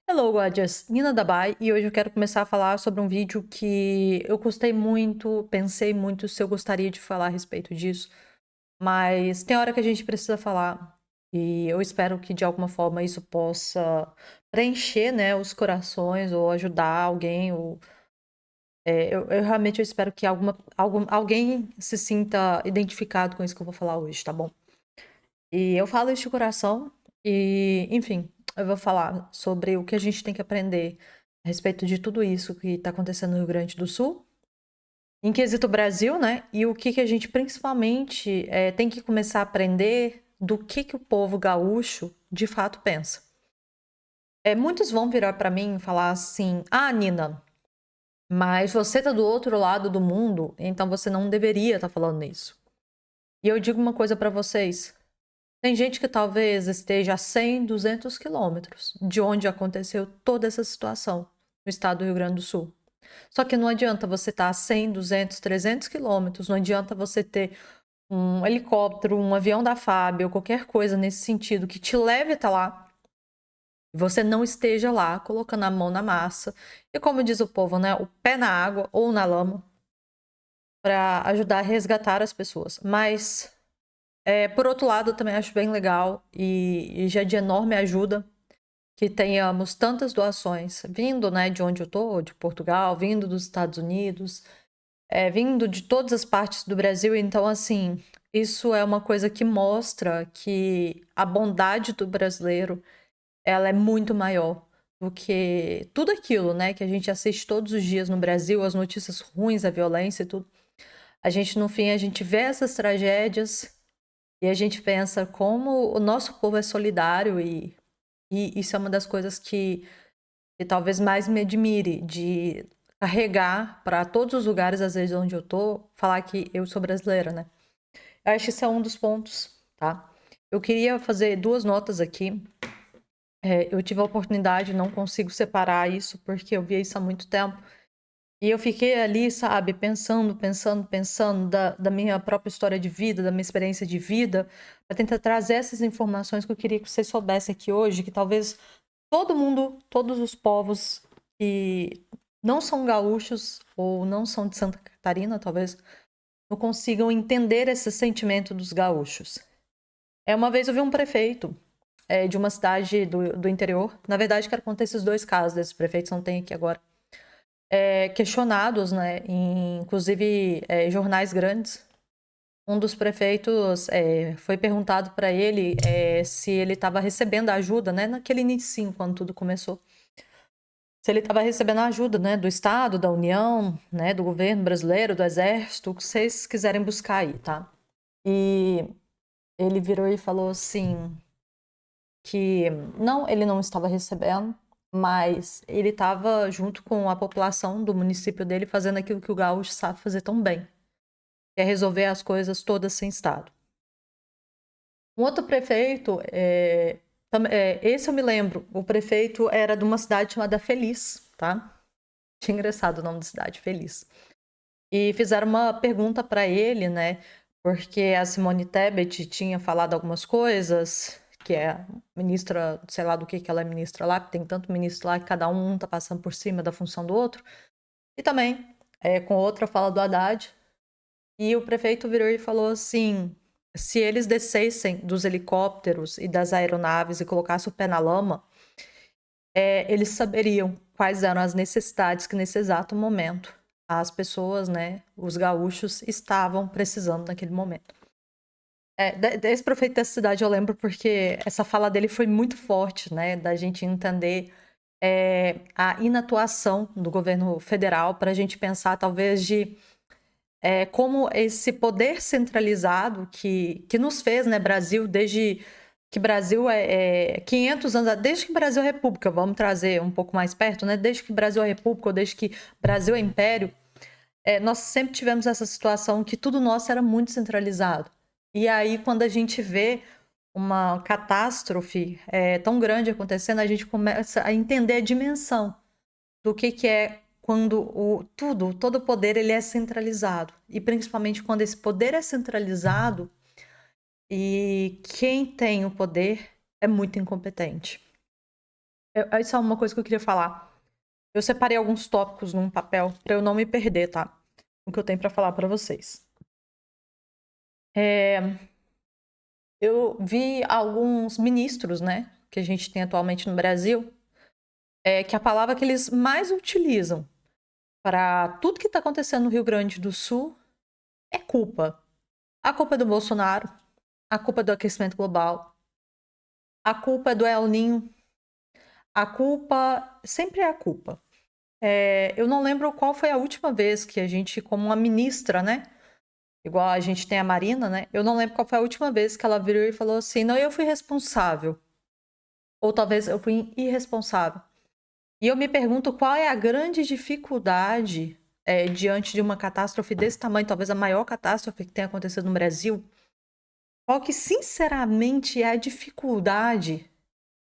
Hello, gorgeous! Nina Dabai, e hoje eu quero começar a falar sobre um vídeo que eu gostei muito, pensei muito se eu gostaria de falar a respeito disso, mas tem hora que a gente precisa falar, e eu espero que de alguma forma isso possa preencher, né, os corações ou ajudar alguém, ou eu realmente espero que alguém se sinta identificado com isso que eu vou falar hoje, tá bom? E eu falo isso de coração e, enfim, eu vou falar sobre o que a gente tem que aprender a respeito de tudo isso que está acontecendo no Rio Grande do Sul, em quesito Brasil, né? E o que a gente principalmente tem que começar a aprender do que o povo gaúcho de fato pensa. Muitos vão virar para mim e falar assim: Ah, Nina, mas você tá do outro lado do mundo, então você não deveria estar falando isso. E eu digo uma coisa para vocês. Tem gente que talvez esteja a 100, 200 quilômetros de onde aconteceu toda essa situação, no estado do Rio Grande do Sul. Só que não adianta você estar a 100, 200, 300 quilômetros, não adianta você ter um helicóptero, um avião da FAB ou qualquer coisa nesse sentido que te leve até lá e você não esteja lá colocando a mão na massa e, como diz o povo, né, o pé na água ou na lama para ajudar a resgatar as pessoas. Mas por outro lado, eu também acho bem legal e já de enorme ajuda que tenhamos tantas doações vindo, né, de onde eu tô, de Portugal, vindo dos Estados Unidos, vindo de todas as partes do Brasil. Então, assim, isso é uma coisa que mostra que a bondade do brasileiro, ela é muito maior do que tudo aquilo, né, que a gente assiste todos os dias no Brasil, as notícias ruins, a violência e tudo. A gente, no fim, a gente vê essas tragédias e a gente pensa como o nosso povo é solidário e isso é uma das coisas que talvez mais me admire, de carregar para todos os lugares, às vezes, onde eu tô, falar que eu sou brasileira, né? Eu acho que isso é um dos pontos, tá? Eu queria fazer duas notas aqui. Eu tive a oportunidade, não consigo separar isso, porque eu via isso há muito tempo. E eu fiquei ali, sabe, pensando da minha própria história de vida, da minha experiência de vida, para tentar trazer essas informações que eu queria que vocês soubessem aqui hoje, que talvez todo mundo, todos os povos que não são gaúchos ou não são de Santa Catarina, talvez, não consigam entender esse sentimento dos gaúchos. Uma vez eu vi um prefeito de uma cidade do interior, na verdade, quero contar esses dois casos desses prefeitos, não tem aqui agora questionados, né, em, inclusive jornais grandes. Um dos prefeitos foi perguntado para ele se ele estava recebendo ajuda, né, naquele início, quando tudo começou. Se ele estava recebendo ajuda, né, do Estado, da União, né, do governo brasileiro, do Exército, o que vocês quiserem buscar aí, tá? E ele virou e falou assim que não, ele não estava recebendo, mas ele estava junto com a população do município dele fazendo aquilo que o gaúcho sabe fazer tão bem, que é resolver as coisas todas sem Estado. Um outro prefeito, esse eu me lembro, o prefeito era de uma cidade chamada Feliz, tá? Tinha engraçado o nome da cidade, Feliz. E fizeram uma pergunta para ele, né? Porque a Simone Tebet tinha falado algumas coisas, que é ministra, sei lá do que ela é ministra lá, porque tem tanto ministro lá que cada um tá passando por cima da função do outro. E também, com outra fala do Haddad. E o prefeito virou e falou assim: se eles descessem dos helicópteros e das aeronaves e colocassem o pé na lama, eles saberiam quais eram as necessidades que nesse exato momento as pessoas, né, os gaúchos, estavam precisando naquele momento. Desse prefeito dessa cidade eu lembro porque essa fala dele foi muito forte, né, da gente entender a inatuação do governo federal para a gente pensar talvez de como esse poder centralizado que nos fez, né, Brasil, desde que Brasil 500 anos, desde que Brasil é república, vamos trazer um pouco mais perto, né, desde que Brasil é república ou desde que Brasil é império, nós sempre tivemos essa situação que tudo nosso era muito centralizado. E aí, quando a gente vê uma catástrofe tão grande acontecendo, a gente começa a entender a dimensão do que é quando todo o poder ele é centralizado. E principalmente quando esse poder é centralizado e quem tem o poder é muito incompetente. Isso é uma coisa que eu queria falar. Eu separei alguns tópicos num papel pra eu não me perder, tá? O que eu tenho pra falar pra vocês. Eu vi alguns ministros, né, que a gente tem atualmente no Brasil, que a palavra que eles mais utilizam para tudo que está acontecendo no Rio Grande do Sul é culpa. A culpa é do Bolsonaro, a culpa é do aquecimento global, a culpa é do El Niño, a culpa sempre é a culpa. Eu não lembro qual foi a última vez que a gente, como uma ministra, né, igual a gente tem a Marina, né, eu não lembro qual foi a última vez que ela virou e falou assim, não, eu fui responsável. Ou talvez eu fui irresponsável. E eu me pergunto qual é a grande dificuldade diante de uma catástrofe desse tamanho, talvez a maior catástrofe que tenha acontecido no Brasil. Qual que, sinceramente, é a dificuldade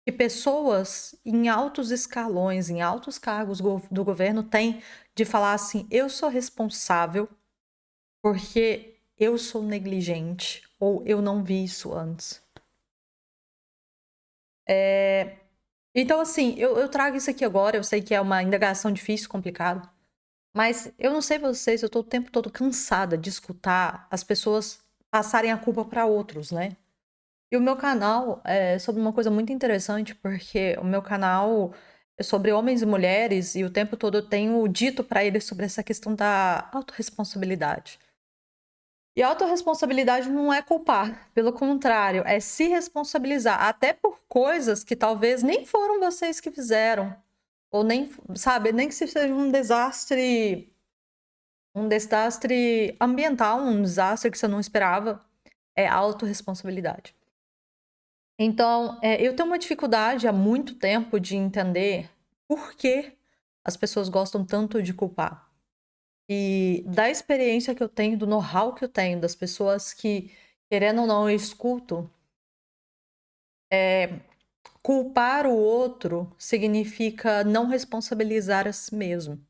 que pessoas em altos escalões, em altos cargos do governo têm de falar assim: eu sou responsável porque eu sou negligente ou eu não vi isso antes. Então, assim, eu trago isso aqui agora. Eu sei que é uma indagação difícil, complicada. Mas eu não sei vocês, eu tô o tempo todo cansada de escutar as pessoas passarem a culpa para outros, né? E o meu canal é sobre uma coisa muito interessante, porque o meu canal é sobre homens e mulheres e o tempo todo eu tenho dito para eles sobre essa questão da autorresponsabilidade. E autorresponsabilidade não é culpar, pelo contrário, é se responsabilizar, até por coisas que talvez nem foram vocês que fizeram, ou nem, sabe, nem que seja um desastre ambiental, um desastre que você não esperava, é autorresponsabilidade. Então, eu tenho uma dificuldade há muito tempo de entender por que as pessoas gostam tanto de culpar. E da experiência que eu tenho, do know-how que eu tenho, das pessoas que, querendo ou não, eu escuto, culpar o outro significa não responsabilizar a si mesmo.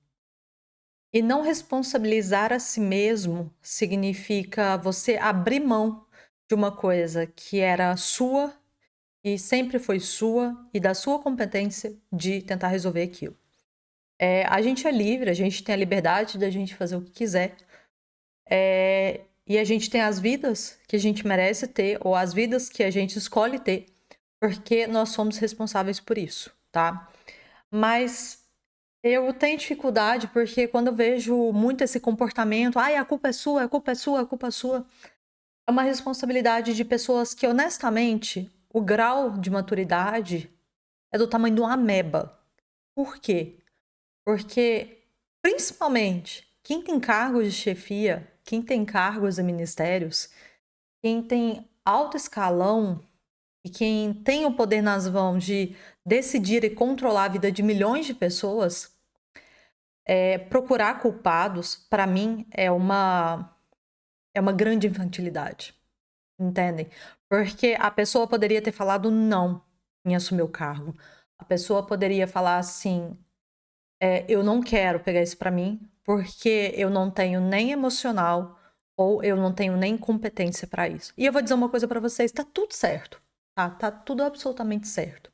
E não responsabilizar a si mesmo significa você abrir mão de uma coisa que era sua e sempre foi sua e da sua competência de tentar resolver aquilo. A gente é livre, a gente tem a liberdade da gente fazer o que quiser. E a gente tem as vidas que a gente merece ter ou as vidas que a gente escolhe ter porque nós somos responsáveis por isso, tá? Mas eu tenho dificuldade porque quando eu vejo muito esse comportamento, ai, a culpa é sua, a culpa é sua, a culpa é sua, é uma responsabilidade de pessoas que, honestamente, o grau de maturidade é do tamanho de uma ameba. Por quê? Porque, principalmente, quem tem cargos de chefia, quem tem cargos em ministérios, quem tem alto escalão e quem tem o poder nas mãos de decidir e controlar a vida de milhões de pessoas, procurar culpados, para mim, é uma grande infantilidade. Entendem? Porque a pessoa poderia ter falado não em assumir o cargo. A pessoa poderia falar assim: eu não quero pegar isso pra mim, porque eu não tenho nem emocional ou eu não tenho nem competência pra isso. E eu vou dizer uma coisa pra vocês: tá tudo certo. Tá? Tá tudo absolutamente certo.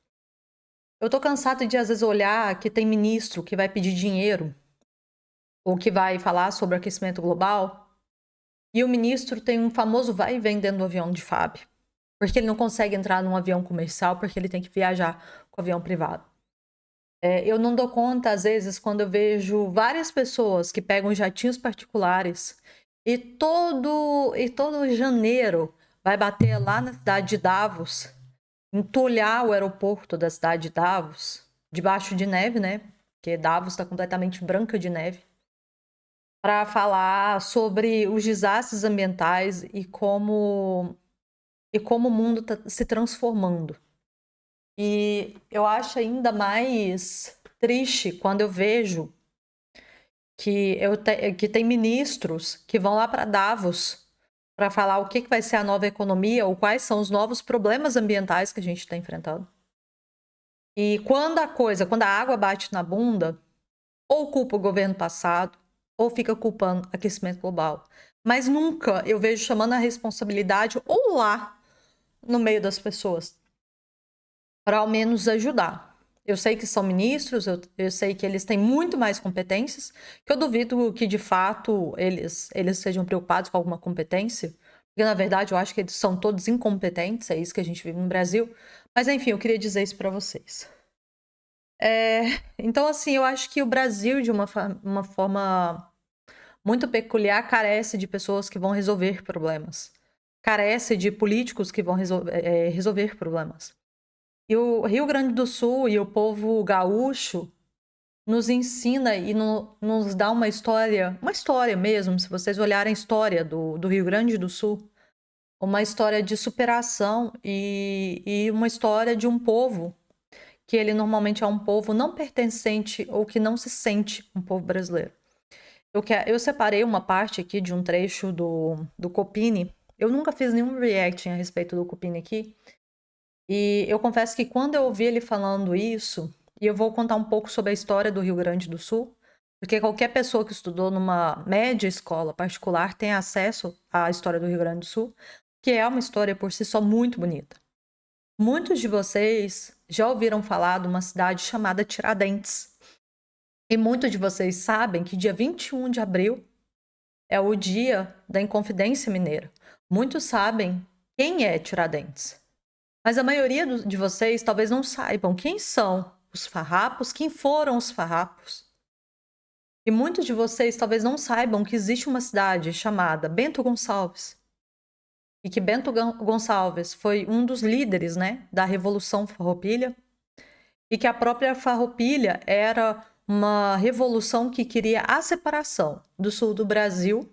Eu tô cansada de às vezes olhar que tem ministro que vai pedir dinheiro ou que vai falar sobre aquecimento global e o ministro tem um famoso vai e vem dentro do avião de FAB. Porque ele não consegue entrar num avião comercial, porque ele tem que viajar com avião privado. Eu não dou conta, às vezes, quando eu vejo várias pessoas que pegam jatinhos particulares e todo janeiro vai bater lá na cidade de Davos, entulhar o aeroporto da cidade de Davos, debaixo de neve, né? Porque Davos está completamente branca de neve, para falar sobre os desastres ambientais e como o mundo está se transformando. E eu acho ainda mais triste quando eu vejo que tem ministros que vão lá para Davos para falar o que vai ser a nova economia ou quais são os novos problemas ambientais que a gente está enfrentando. E quando a água bate na bunda, ou culpa o governo passado, ou fica culpando aquecimento global. Mas nunca eu vejo chamando a responsabilidade ou lá no meio das pessoas para ao menos ajudar. Eu sei que são ministros, eu sei que eles têm muito mais competências, que eu duvido que, de fato, eles sejam preocupados com alguma competência, porque, na verdade, eu acho que eles são todos incompetentes, é isso que a gente vive no Brasil. Mas, enfim, eu queria dizer isso para vocês. Então, assim, eu acho que o Brasil, de uma forma muito peculiar, carece de pessoas que vão resolver problemas. Carece de políticos que vão resolver problemas. E o Rio Grande do Sul e o povo gaúcho nos ensina e nos dá uma história mesmo, se vocês olharem a história do Rio Grande do Sul, uma história de superação e uma história de um povo que ele normalmente é um povo não pertencente ou que não se sente um povo brasileiro. Eu separei uma parte aqui de um trecho do Copini. Eu nunca fiz nenhum react a respeito do Copini aqui. E eu confesso que quando eu ouvi ele falando isso, e eu vou contar um pouco sobre a história do Rio Grande do Sul, porque qualquer pessoa que estudou numa média escola particular tem acesso à história do Rio Grande do Sul, que é uma história por si só muito bonita. Muitos de vocês já ouviram falar de uma cidade chamada Tiradentes. E muitos de vocês sabem que dia 21 de abril é o dia da Inconfidência Mineira. Muitos sabem quem é Tiradentes. Mas a maioria de vocês talvez não saibam quem são os farrapos, quem foram os farrapos. E muitos de vocês talvez não saibam que existe uma cidade chamada Bento Gonçalves. E que Bento Gonçalves foi um dos líderes, né, da Revolução Farroupilha. E que a própria Farroupilha era uma revolução que queria a separação do sul do Brasil,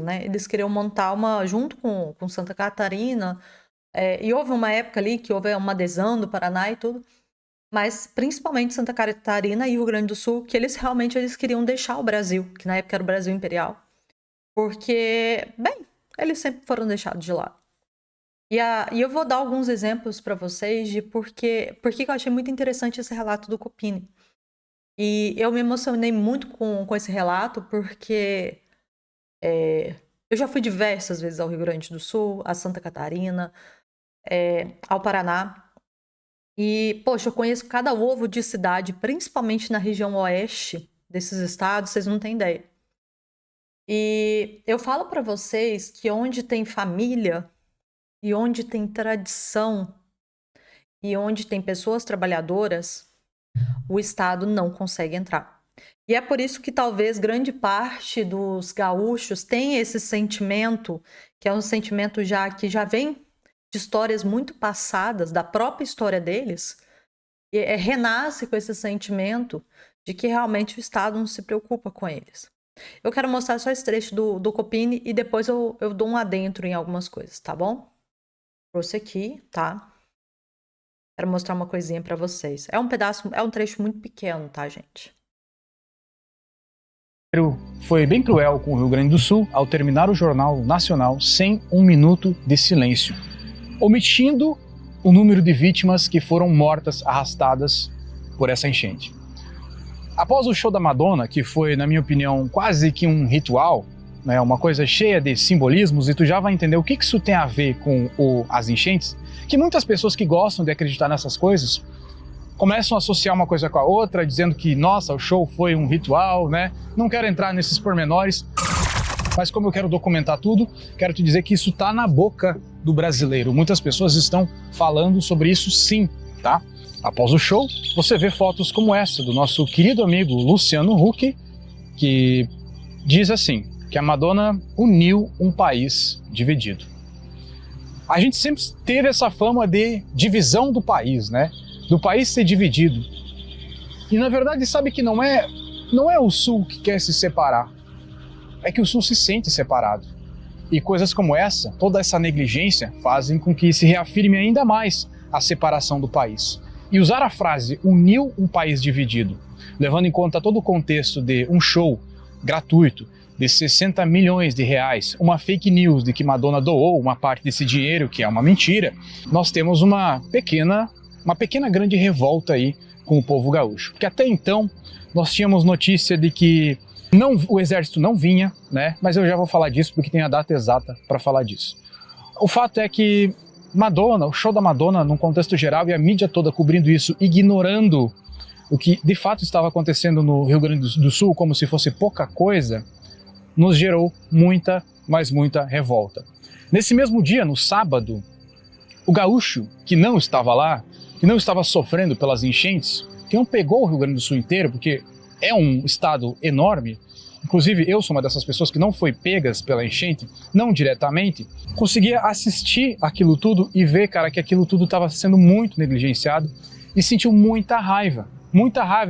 né? Eles queriam montar junto com Santa Catarina. E houve uma época ali que houve uma adesão do Paraná e tudo, mas principalmente Santa Catarina e Rio Grande do Sul, que eles queriam deixar o Brasil, que na época era o Brasil Imperial, porque, bem, eles sempre foram deixados de lado. E eu vou dar alguns exemplos para vocês de por que eu achei muito interessante esse relato do Copini. E eu me emocionei muito com esse relato, porque eu já fui diversas vezes ao Rio Grande do Sul, a Santa Catarina, ao Paraná. E, poxa, eu conheço cada ovo de cidade, principalmente na região oeste desses estados, vocês não têm ideia. E eu falo para vocês que onde tem família, e onde tem tradição, e onde tem pessoas trabalhadoras, o Estado não consegue entrar. E é por isso que talvez grande parte dos gaúchos tenha esse sentimento, que é um sentimento que já vem de histórias muito passadas, da própria história deles, e renasce com esse sentimento de que realmente o Estado não se preocupa com eles. Eu quero mostrar só esse trecho do Copini e depois eu dou um adentro em algumas coisas, tá bom? Trouxe aqui, tá? Quero mostrar uma coisinha para vocês. É um trecho muito pequeno, tá, gente? Foi bem cruel com o Rio Grande do Sul ao terminar o Jornal Nacional sem um minuto de silêncio, omitindo o número de vítimas que foram mortas, arrastadas por essa enchente. Após o show da Madonna, que foi, na minha opinião, quase que um ritual, né, uma coisa cheia de simbolismos, e tu já vai entender o que isso tem a ver com as enchentes, que muitas pessoas que gostam de acreditar nessas coisas começam a associar uma coisa com a outra, dizendo que, nossa, o show foi um ritual, né? Não quero entrar nesses pormenores, mas como eu quero documentar tudo, quero te dizer que isso tá na boca do brasileiro. Muitas pessoas estão falando sobre isso sim, tá? Após o show, você vê fotos como essa do nosso querido amigo Luciano Huck, que diz assim, que a Madonna uniu um país dividido. A gente sempre teve essa fama de divisão do país, né? Do país ser dividido. E na verdade sabe que não é o Sul que quer se separar, é que o Sul se sente separado. E coisas como essa, toda essa negligência, fazem com que se reafirme ainda mais a separação do país. E usar a frase uniu um país dividido, levando em conta todo o contexto de um show gratuito de 60 milhões de reais, uma fake news de que Madonna doou uma parte desse dinheiro, que é uma mentira, nós temos uma pequena grande revolta aí com o povo gaúcho. Porque até então nós tínhamos notícia de que o exército não vinha, né? Mas eu já vou falar disso porque tem a data exata para falar disso. O fato é que Madonna, o show da Madonna num contexto geral e a mídia toda cobrindo isso, ignorando o que de fato estava acontecendo no Rio Grande do Sul como se fosse pouca coisa, nos gerou muita, mas muita revolta. Nesse mesmo dia, no sábado, o gaúcho, que não estava lá, que não estava sofrendo pelas enchentes, que não pegou o Rio Grande do Sul inteiro, porque é um estado enorme, inclusive eu sou uma dessas pessoas que não foi pegas pela enchente, não diretamente, conseguia assistir aquilo tudo e ver, cara, que aquilo tudo estava sendo muito negligenciado e sentiu muita raiva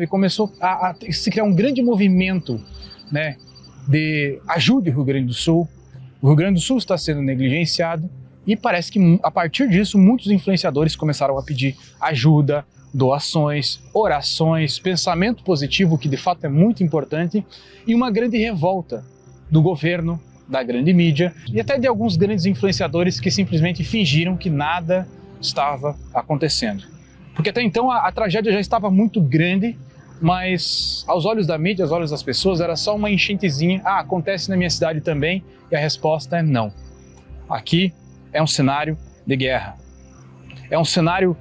e começou a se criar um grande movimento, né, de ajude o Rio Grande do Sul. O Rio Grande do Sul está sendo negligenciado e parece que a partir disso muitos influenciadores começaram a pedir ajuda, doações, orações, pensamento positivo, que de fato é muito importante, e uma grande revolta do governo, da grande mídia e até de alguns grandes influenciadores que simplesmente fingiram que nada estava acontecendo. Porque até então a tragédia já estava muito grande, mas aos olhos da mídia, aos olhos das pessoas, era só uma enchentezinha. Ah, acontece na minha cidade também, e a resposta é não. Aqui é um cenário de guerra. É um cenário...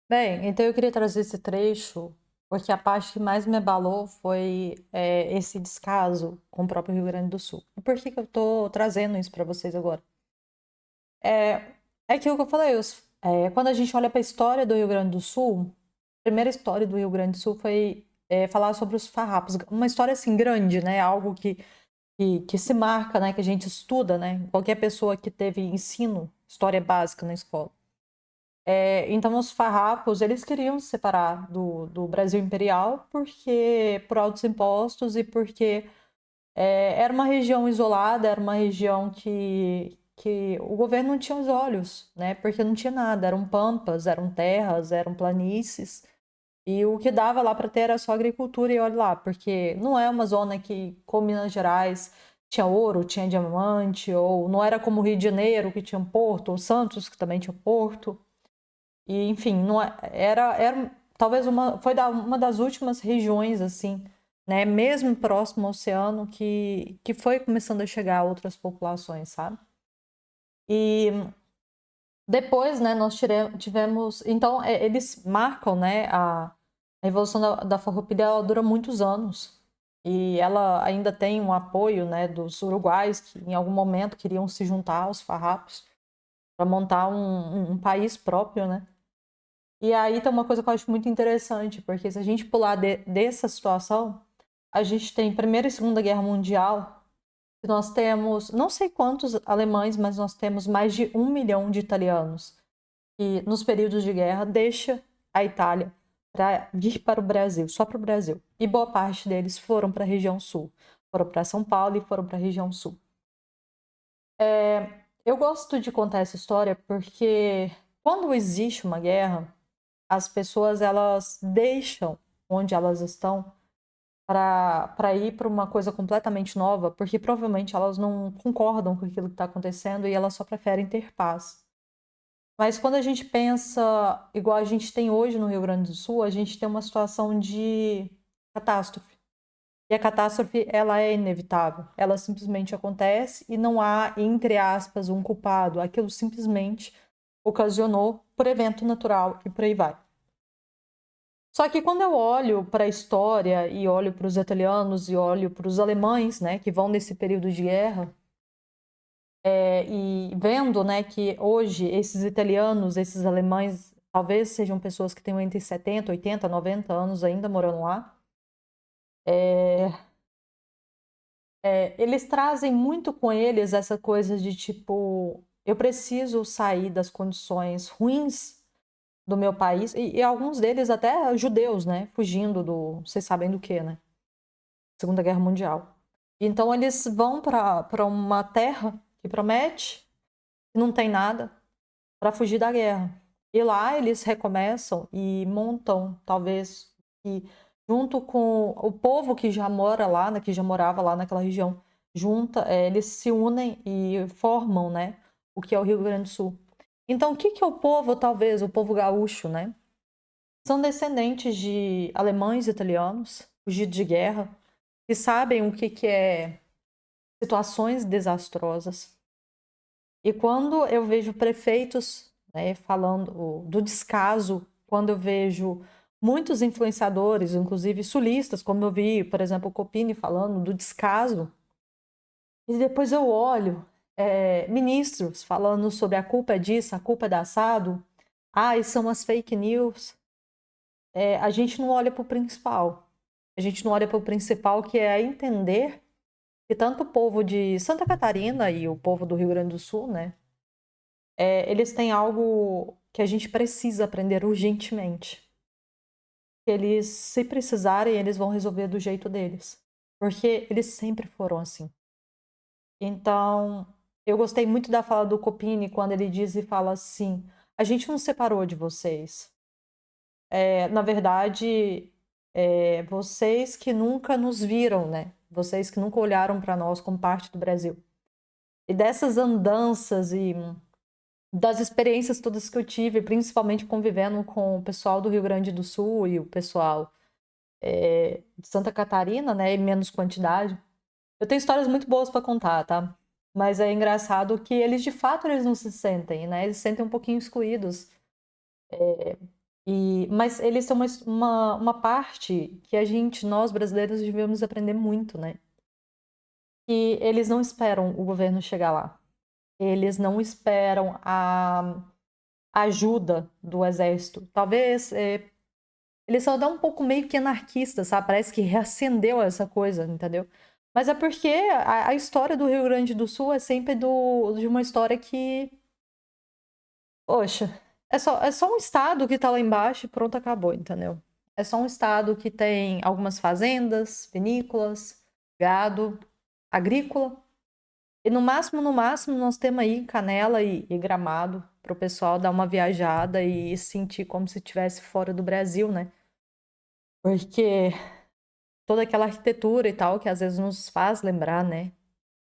Bem, então eu queria trazer esse trecho, porque a parte que mais me abalou foi esse descaso com o próprio Rio Grande do Sul. E por que que eu tô trazendo isso para vocês agora? É aquilo que eu falei, quando a gente olha para a história do Rio Grande do Sul, a primeira história do Rio Grande do Sul foi falar sobre os farrapos. Uma história assim grande, né? Algo que se marca, né? Que a gente estuda, né? Qualquer pessoa que teve ensino, história básica na escola. Então, os farrapos, eles queriam se separar do Brasil Imperial por altos impostos e porque era uma região isolada, era uma região que o governo não tinha os olhos, né? Porque não tinha nada, eram pampas, eram terras, eram planícies. E o que dava lá para ter era só agricultura e olha lá, porque não é uma zona que, como Minas Gerais, tinha ouro, tinha diamante, ou não era como o Rio de Janeiro, que tinha um porto, ou Santos, que também tinha um porto. E, enfim, não era talvez uma das últimas regiões, assim, né, mesmo próximo ao oceano, que foi começando a chegar a outras populações, sabe? E depois, né, nós tivemos. Então, eles marcam, né, a Revolução da Farroupilha, ela dura muitos anos. E ela ainda tem um apoio, né, dos uruguais, que em algum momento queriam se juntar aos farrapos para montar um país próprio, né? E aí tem uma coisa que eu acho muito interessante, porque se a gente pular dessa situação, a gente tem Primeira e Segunda Guerra Mundial, e nós temos, não sei quantos alemães, mas nós temos mais de 1 milhão de italianos que, nos períodos de guerra, deixa a Itália para vir para o Brasil, só para o Brasil. E boa parte deles foram para a região sul, foram para São Paulo e foram para a região sul. Eu gosto de contar essa história porque quando existe uma guerra, as pessoas elas deixam onde elas estão para ir para uma coisa completamente nova, porque provavelmente elas não concordam com aquilo que está acontecendo e elas só preferem ter paz. Mas quando a gente pensa igual a gente tem hoje no Rio Grande do Sul, a gente tem uma situação de catástrofe. E a catástrofe, ela é inevitável. Ela simplesmente acontece e não há, entre aspas, um culpado. Aquilo simplesmente ocasionou por evento natural e por aí vai. Só que quando eu olho para a história e olho para os italianos e olho para os alemães, né, que vão nesse período de guerra, e vendo, né, que hoje esses italianos, esses alemães, talvez sejam pessoas que tenham entre 70, 80, 90 anos ainda morando lá, eles trazem muito com eles essa coisa de tipo, eu preciso sair das condições ruins do meu país, e alguns deles até judeus, né, fugindo vocês sabem do que, né? Segunda Guerra Mundial. Então eles vão para uma terra que promete, que não tem nada, para fugir da guerra. E lá eles recomeçam e montam, talvez, e junto com o povo que já mora lá, né, que já morava lá naquela região, eles se unem e formam, né, o que é o Rio Grande do Sul. Então, o que é o povo, talvez, o povo gaúcho, né? São descendentes de alemães e italianos, fugidos de guerra, que sabem o que é situações desastrosas. E quando eu vejo prefeitos né, falando do descaso, quando eu vejo muitos influenciadores, inclusive sulistas, como eu vi, por exemplo, o Copini falando do descaso, e depois eu olho ministros falando sobre a culpa é disso, a culpa é da assado, e são as fake news. A gente não olha para o principal. A gente não olha para o principal, que é entender que tanto o povo de Santa Catarina e o povo do Rio Grande do Sul, né, eles têm algo que a gente precisa aprender urgentemente. Eles, se precisarem, eles vão resolver do jeito deles. Porque eles sempre foram assim. Então, eu gostei muito da fala do Copini quando ele diz e fala assim: a gente não separou de vocês. Na verdade, vocês que nunca nos viram, né? Vocês que nunca olharam para nós como parte do Brasil. E dessas andanças e das experiências todas que eu tive, principalmente convivendo com o pessoal do Rio Grande do Sul e o pessoal de Santa Catarina, né, em menos quantidade. Eu tenho histórias muito boas para contar, tá? Mas é engraçado que eles, de fato, eles não se sentem, né? Eles se sentem um pouquinho excluídos. Mas eles são uma parte que nós brasileiros, devemos aprender muito, né? E eles não esperam o governo chegar lá. Eles não esperam a ajuda do exército. Talvez eles são até um pouco meio que anarquistas, sabe? Parece que reacendeu essa coisa, entendeu? Mas é porque a história do Rio Grande do Sul é sempre de uma história que, poxa, é só um estado que tá lá embaixo e pronto, acabou, entendeu? É só um estado que tem algumas fazendas, vinícolas, gado, agrícola. E no máximo, nós temos aí Canela e Gramado para o pessoal dar uma viajada e sentir como se estivesse fora do Brasil, né? Porque toda aquela arquitetura e tal, que às vezes nos faz lembrar, né?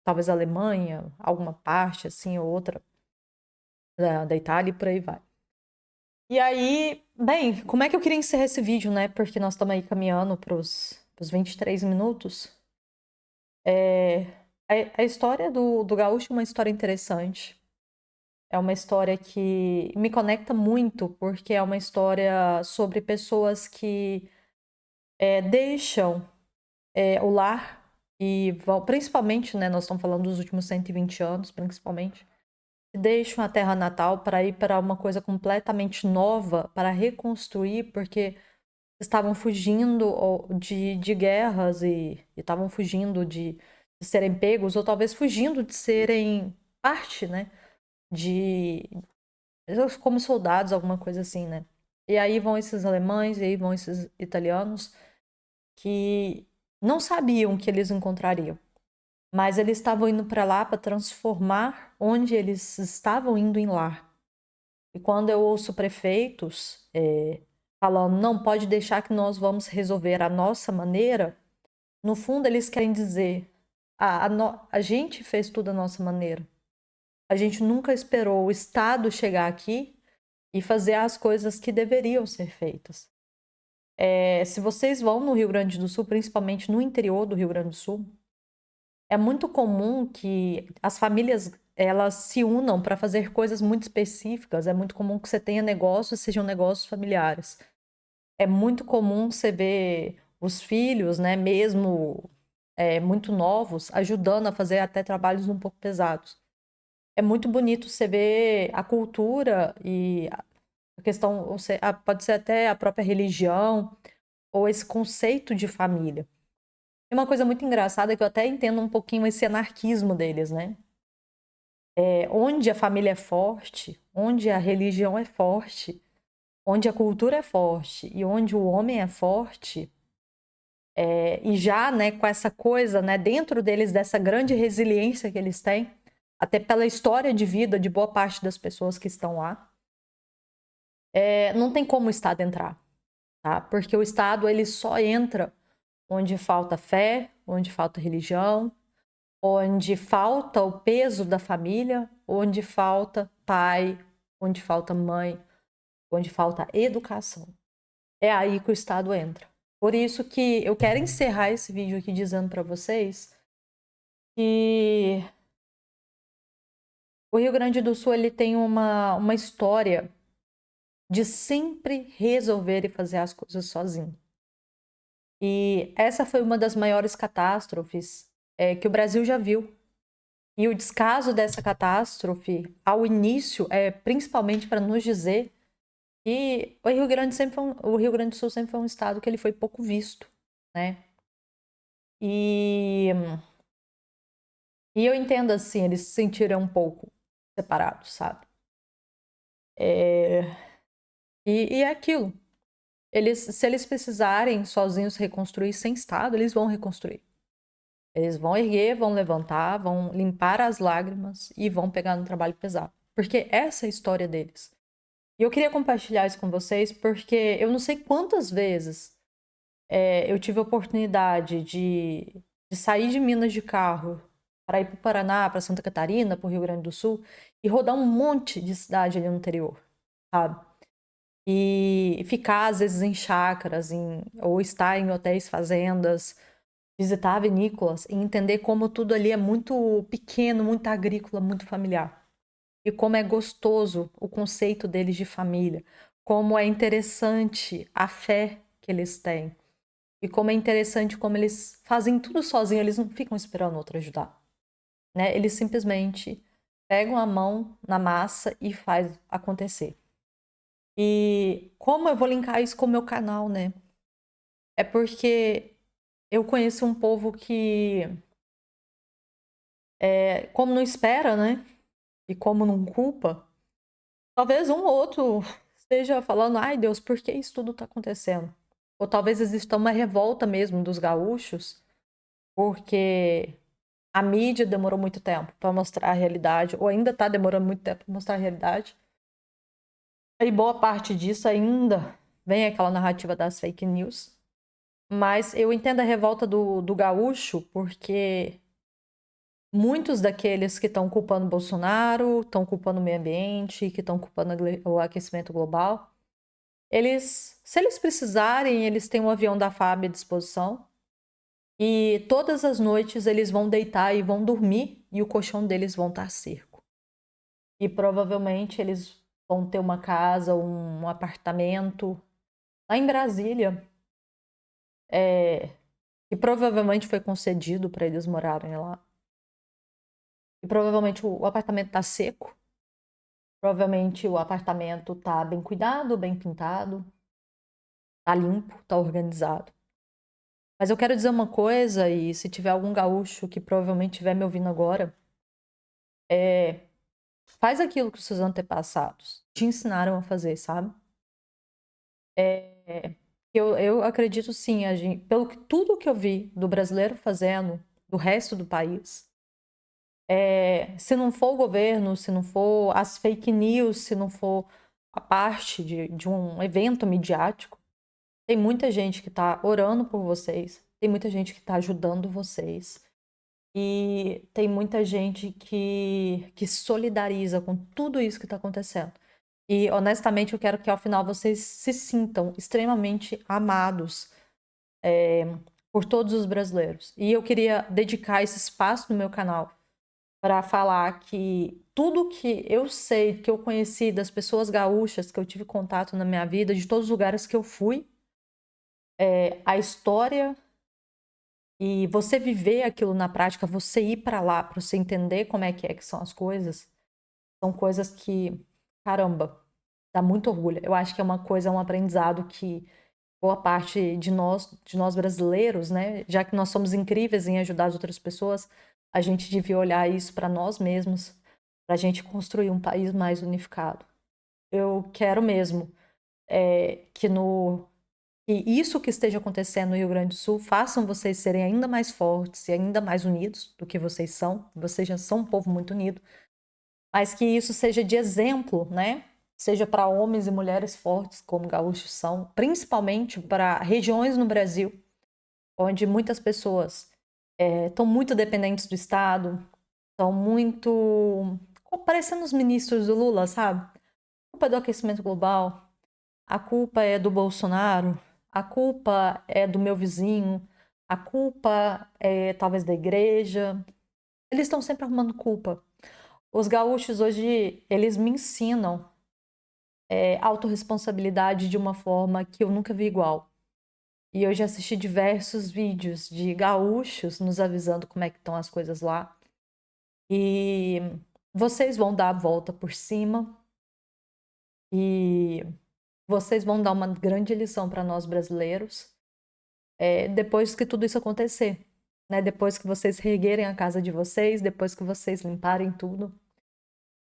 Talvez a Alemanha, alguma parte assim ou outra da Itália e por aí vai. E aí, bem, como é que eu queria encerrar esse vídeo, né? Porque nós estamos aí caminhando para os 23 minutos. A história do Gaúcho é uma história interessante. É uma história que me conecta muito, porque é uma história sobre pessoas que deixam o lar e vão, principalmente, né, nós estamos falando dos últimos 120 anos, principalmente, deixam a terra natal para ir para uma coisa completamente nova, para reconstruir, porque estavam fugindo de guerras e estavam fugindo de serem pegos, ou talvez fugindo de serem parte, né, de como soldados, alguma coisa assim, né? E aí vão esses alemães, e aí vão esses italianos que não sabiam que eles encontrariam, mas eles estavam indo para lá para transformar onde eles estavam indo em lar. E quando eu ouço prefeitos falando, não pode deixar que nós vamos resolver a nossa maneira, no fundo eles querem dizer, a gente fez tudo a nossa maneira. A gente nunca esperou o Estado chegar aqui e fazer as coisas que deveriam ser feitas. Se vocês vão no Rio Grande do Sul, principalmente no interior do Rio Grande do Sul, é muito comum que as famílias elas se unam para fazer coisas muito específicas. É muito comum que você tenha negócios, sejam negócios familiares. É muito comum você ver os filhos, né, mesmo muito novos, ajudando a fazer até trabalhos um pouco pesados. É muito bonito você ver a cultura e a questão, pode ser até a própria religião ou esse conceito de família. E uma coisa muito engraçada é que eu até entendo um pouquinho esse anarquismo deles, né? Onde a família é forte, onde a religião é forte, onde a cultura é forte e onde o homem é forte, e já, né, com essa coisa, né, dentro deles, dessa grande resiliência que eles têm, até pela história de vida de boa parte das pessoas que estão lá, não tem como o Estado entrar, tá? Porque o Estado, ele só entra onde falta fé, onde falta religião, onde falta o peso da família, onde falta pai, onde falta mãe, onde falta educação. É aí que o Estado entra. Por isso que eu quero encerrar esse vídeo aqui dizendo para vocês que O Rio Grande do Sul, ele tem uma história de sempre resolver e fazer as coisas sozinho. E essa foi uma das maiores catástrofes que o Brasil já viu. E o descaso dessa catástrofe, ao início, é principalmente para nos dizer que o Rio Grande do Sul sempre foi um estado que ele foi pouco visto, né? E, e eu entendo assim, eles se sentiram um pouco separados, sabe? É, e é aquilo. Se eles precisarem sozinhos reconstruir sem Estado, eles vão reconstruir. Eles vão erguer, vão levantar, vão limpar as lágrimas e vão pegar no trabalho pesado. Porque essa é a história deles. E eu queria compartilhar isso com vocês porque eu não sei quantas vezes eu tive a oportunidade de sair de Minas de carro para ir para o Paraná, para Santa Catarina, para o Rio Grande do Sul e rodar um monte de cidade ali no interior, sabe? E ficar, às vezes, em chácaras, ou estar em hotéis, fazendas, visitar vinícolas e entender como tudo ali é muito pequeno, muito agrícola, muito familiar. E como é gostoso o conceito deles de família, como é interessante a fé que eles têm. E como é interessante como eles fazem tudo sozinhos, eles não ficam esperando outro ajudar. Né? Eles simplesmente pegam a mão na massa e faz acontecer. E como eu vou linkar isso com o meu canal, né? É porque eu conheço um povo que, como não espera, né? E como não culpa, talvez um ou outro esteja falando, ai Deus, por que isso tudo tá acontecendo? Ou talvez exista uma revolta mesmo dos gaúchos, porque a mídia demorou muito tempo para mostrar a realidade, ou ainda tá demorando muito tempo para mostrar a realidade. E boa parte disso ainda vem aquela narrativa das fake news. Mas eu entendo a revolta do gaúcho, porque muitos daqueles que estão culpando Bolsonaro, estão culpando o meio ambiente, que estão culpando o aquecimento global, se eles precisarem, eles têm um avião da FAB à disposição. E todas as noites eles vão deitar e vão dormir e o colchão deles vão estar seco. E provavelmente eles vão ter uma casa, um apartamento lá em Brasília, que provavelmente foi concedido para eles morarem lá. E provavelmente o apartamento tá seco. Provavelmente o apartamento tá bem cuidado, bem pintado, tá limpo, tá organizado. Mas eu quero dizer uma coisa, e se tiver algum gaúcho que provavelmente estiver me ouvindo agora, faz aquilo que os seus antepassados te ensinaram a fazer, sabe? Eu acredito sim, pelo que tudo que eu vi do brasileiro fazendo, do resto do país, se não for o governo, se não for as fake news, se não for a parte de um evento midiático, tem muita gente que está orando por vocês, tem muita gente que está ajudando vocês, e tem muita gente que se solidariza com tudo isso que está acontecendo. E, honestamente, eu quero que ao final vocês se sintam extremamente amados por todos os brasileiros. E eu queria dedicar esse espaço no meu canal para falar que tudo que eu sei, que eu conheci das pessoas gaúchas que eu tive contato na minha vida, de todos os lugares que eu fui, a história e você viver aquilo na prática, você ir para lá, para você entender como é que são as coisas, são coisas que, caramba, dá muito orgulho. Eu acho que é uma coisa, um aprendizado que boa parte de nós brasileiros, né, já que nós somos incríveis em ajudar as outras pessoas, a gente devia olhar isso para nós mesmos, para a gente construir um país mais unificado. Eu quero mesmo que isso que esteja acontecendo no Rio Grande do Sul façam vocês serem ainda mais fortes e ainda mais unidos do que vocês são. Vocês já são um povo muito unido, mas que isso seja de exemplo, né? Seja para homens e mulheres fortes, como gaúchos são, principalmente para regiões no Brasil onde muitas pessoas estão muito dependentes do Estado, estão muito parecendo os ministros do Lula, sabe? A culpa é do aquecimento global, a culpa é do Bolsonaro, a culpa é do meu vizinho, a culpa é talvez da igreja. Eles estão sempre arrumando culpa. Os gaúchos hoje, eles me ensinam autorresponsabilidade de uma forma que eu nunca vi igual. E eu já assisti diversos vídeos de gaúchos nos avisando como é que estão as coisas lá. E vocês vão dar a volta por cima. E vocês vão dar uma grande lição para nós brasileiros depois que tudo isso acontecer. Né? Depois que vocês reerguerem a casa de vocês, depois que vocês limparem tudo.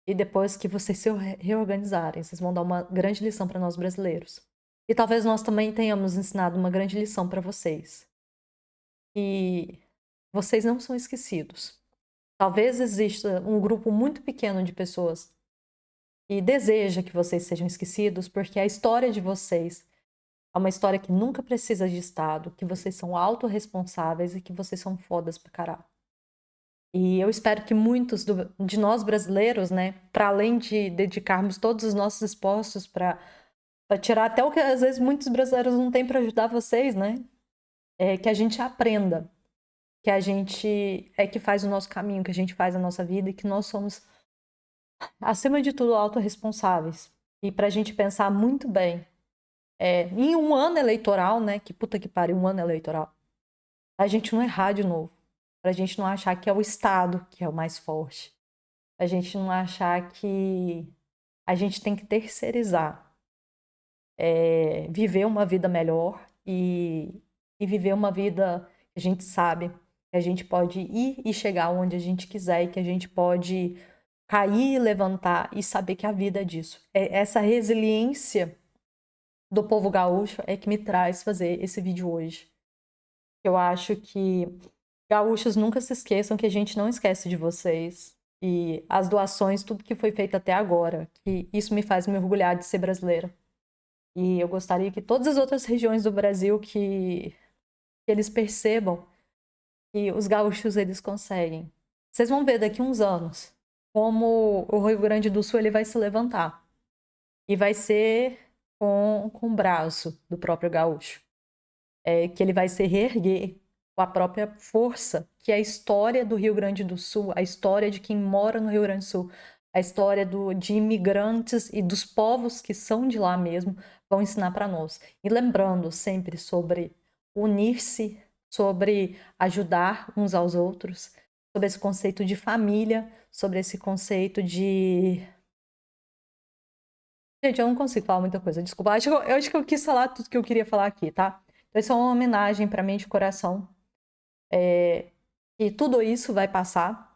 E depois que vocês se reorganizarem, vocês vão dar uma grande lição para nós brasileiros. E talvez nós também tenhamos ensinado uma grande lição para vocês. E vocês não são esquecidos. Talvez exista um grupo muito pequeno de pessoas que deseja que vocês sejam esquecidos, porque a história de vocês é uma história que nunca precisa de Estado, que vocês são autorresponsáveis e que vocês são fodas pra caralho. E eu espero que muitos de nós brasileiros, né, para além de dedicarmos todos os nossos esforços para tirar até o que às vezes muitos brasileiros não têm para ajudar vocês, né, que a gente aprenda que a gente é que faz o nosso caminho, que a gente faz a nossa vida e que nós somos, acima de tudo, autorresponsáveis. E para a gente pensar muito bem, em um ano eleitoral, né, que puta que pariu, um ano eleitoral, a gente não errar de novo. Pra gente não achar que é o Estado que é o mais forte. A gente não achar que a gente tem que terceirizar. Viver uma vida melhor e viver uma vida que a gente sabe que a gente pode ir e chegar onde a gente quiser e que a gente pode cair e levantar e saber que a vida é disso. Essa resiliência do povo gaúcho é que me traz fazer esse vídeo hoje. Eu acho que gaúchos nunca se esqueçam que a gente não esquece de vocês. E as doações, tudo que foi feito até agora, que isso me faz me orgulhar de ser brasileira. E eu gostaria que todas as outras regiões do Brasil que eles percebam que os gaúchos eles conseguem. Vocês vão ver daqui uns anos como o Rio Grande do Sul ele vai se levantar. E vai ser com o braço do próprio gaúcho. Que ele vai se reerguer com a própria força, que é a história do Rio Grande do Sul, a história de quem mora no Rio Grande do Sul, a história de imigrantes e dos povos que são de lá mesmo, vão ensinar para nós. E lembrando sempre sobre unir-se, sobre ajudar uns aos outros, sobre esse conceito de família, sobre esse conceito de... Gente, eu não consigo falar muita coisa, desculpa. Eu acho que eu quis falar tudo que eu queria falar aqui, tá? Então, isso é uma homenagem para mim de coração. E tudo isso vai passar.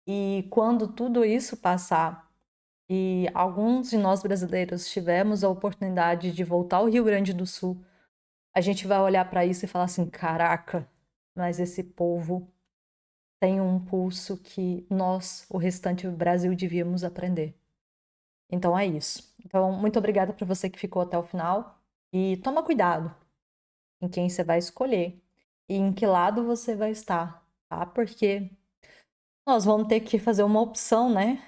E quando tudo isso passar, e alguns de nós brasileiros tivermos a oportunidade de voltar ao Rio Grande do Sul, a gente vai olhar para isso e falar assim: caraca, mas esse povo tem um pulso que nós, o restante do Brasil, devíamos aprender. Então é isso. Então, muito obrigada para você que ficou até o final. E toma cuidado em quem você vai escolher e em que lado você vai estar, tá? Porque nós vamos ter que fazer uma opção, né?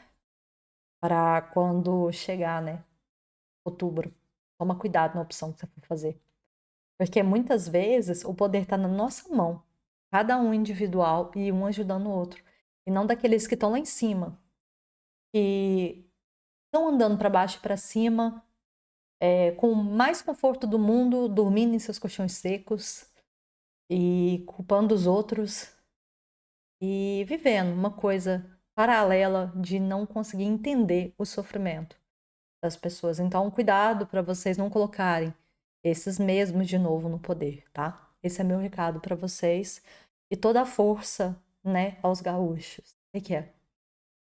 Para quando chegar, né? Outubro. Toma cuidado na opção que você for fazer. Porque muitas vezes o poder está na nossa mão. Cada um individual e um ajudando o outro. E não daqueles que estão lá em cima. Que estão andando para baixo e para cima, com o mais conforto do mundo, dormindo em seus colchões secos e culpando os outros e vivendo uma coisa paralela de não conseguir entender o sofrimento das pessoas. Então, cuidado para vocês não colocarem esses mesmos de novo no poder, tá? Esse é meu recado para vocês e toda a força, né, aos gaúchos. O que é?